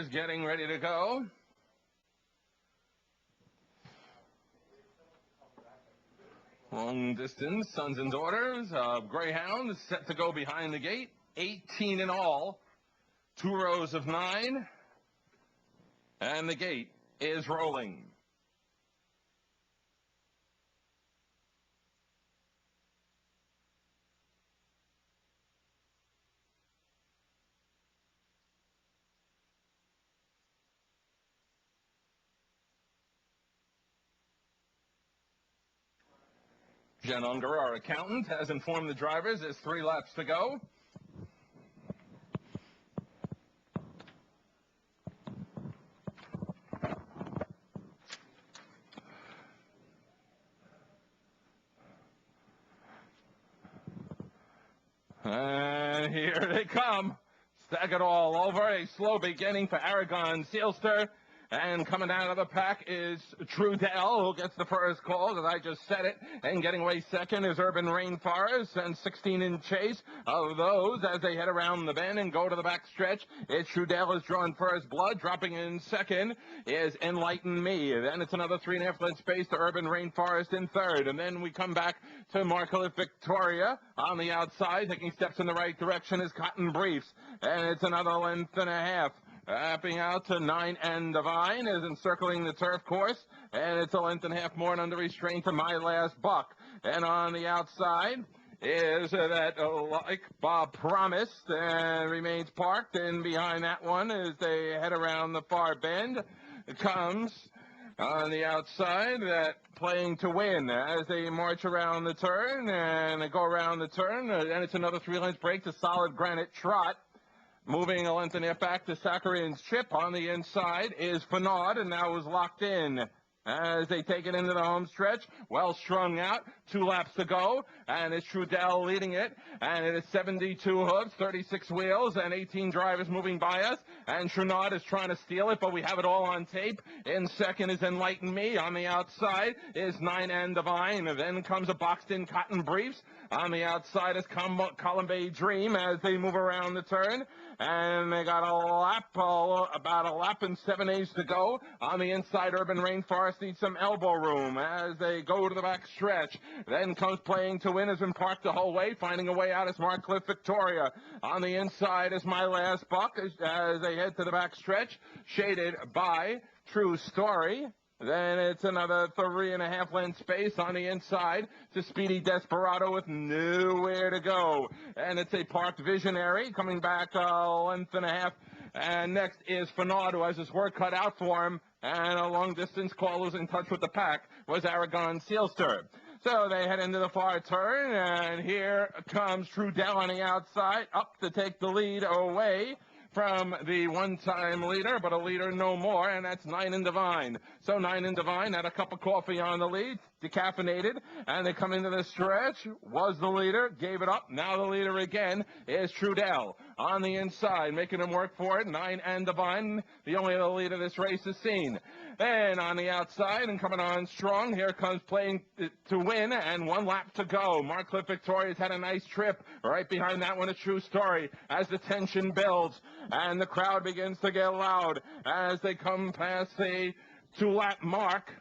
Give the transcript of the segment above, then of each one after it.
drivers getting ready to go. Long distance, sons and daughters of Greyhound set to go behind the gate. 18 in all, 2 rows of 9, and the gate is rolling. Jen Unger, our accountant, has informed the drivers there's 3 laps to go. And here they come. Staggered all over. A slow beginning for Aragon Sealster. And coming out of the pack is Trudell, who gets the first call, as I just said it. And getting away second is Urban Rainforest, and 16 in chase of those as they head around the bend and go to the back stretch. It's Trudell is drawing first blood. Dropping in second is Enlighten Me. Then it's another 3.5 length space to Urban Rainforest in third. And then we come back to Marclif Victoria on the outside. Taking steps in the right direction is Cotton Briefs. And it's another length and a half. Wrapping out to 9 and Divine is encircling the turf course, and it's a length and a half more and under restraint to My Last Buck. And on the outside is that Like Bob Promised and remains parked, and behind that one as they head around the far bend comes on the outside that Playing to Win as they march around the turn and go around the turn, and it's another 3 length break to Solid Granite Trot. Moving a length and a half back to Saccharin's Chip. On the inside is Fanaud, and now is locked in as they take it into the home stretch. Well strung out. 2 laps to go, and it's Trudell leading it, and it is 72 hoofs, 36 wheels, and 18 drivers moving by us, and Trunard is trying to steal it, but we have it all on tape. In second is Enlighten Me. On the outside is 9 and Divine. And then comes a boxed-in Cotton Briefs. On the outside is Column Bay Dream as they move around the turn, and they got about a lap and 7/8 to go. On the inside, Urban Rainforest needs some elbow room as they go to the back stretch. Then comes Playing to Win, has been parked the whole way. Finding a way out is Marclif Victoria. On the inside is My Last Buck as they head to the back stretch, shaded by True Story. Then it's another 3.5 length space on the inside to Speedy Desperado with nowhere to go. And it's a parked Visionary coming back a length and a half. And next is Fanaud, who has his work cut out for him. And a long-distance call who's in touch with the pack was Aragon Sealster. So they head into the far turn, and here comes Trudell on the outside, up to take the lead away from the one-time leader, but a leader no more, and that's 9 and Divine. So 9 and Divine had a cup of coffee on the lead, decaffeinated, and they come into the stretch, was the leader, gave it up. Now the leader again is Trudell. On the inside, making him work for it, 9 and Divine, the only other leader this race has seen. And on the outside and coming on strong, here comes Playing to Win, and 1 lap to go. Marclif Victoria's had a nice trip. Right behind that one, A True Story, as the tension builds and the crowd begins to get loud as they come past the 2-lap mark.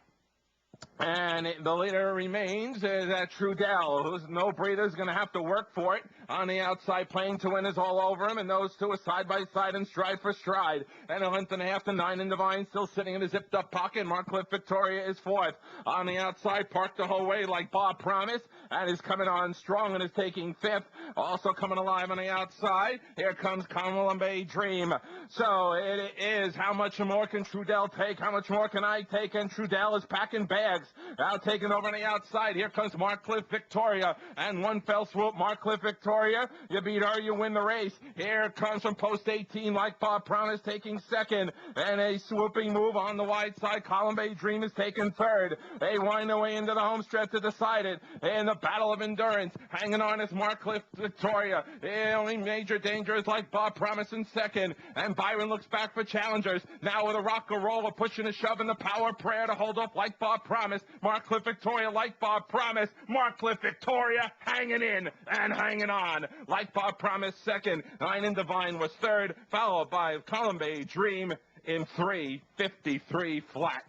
And the leader remains that Trudell, who's no breather, is going to have to work for it. On the outside, Playing to Win is all over him, and those two are side by side and stride for stride. And a length and a half to 9 and Divine, still sitting in a zipped up pocket. Marclif Victoria is fourth. On the outside, parked the whole way like Bob Promised, and is coming on strong and is taking fifth. Also coming alive on the outside, here comes Column Bay Dream. So it is, how much more can Trudell take? How much more can I take? And Trudell is packing bags. Now taking over on the outside, here comes Marclif Victoria, and 1 fell swoop, Marclif Victoria, you beat her, you win the race. Here comes from post 18, like Bob Promised, taking second, and a swooping move on the wide side. Column Bay Dream is taking third. They wind their way into the home stretch to decide it. In the battle of endurance, hanging on is Marclif Victoria. The only major danger is like Bob Promised in second, and Byron looks back for challengers. Now with a rock and roll, a push and a shove, and the power prayer to hold up like Bob Promised. Promise, Marclif Victoria, Like Bob Promise, Marclif Victoria hanging in and hanging on. Like Bob Promise second, Nine in Divine was third, followed by Column Bay Dream in 3:53 flat.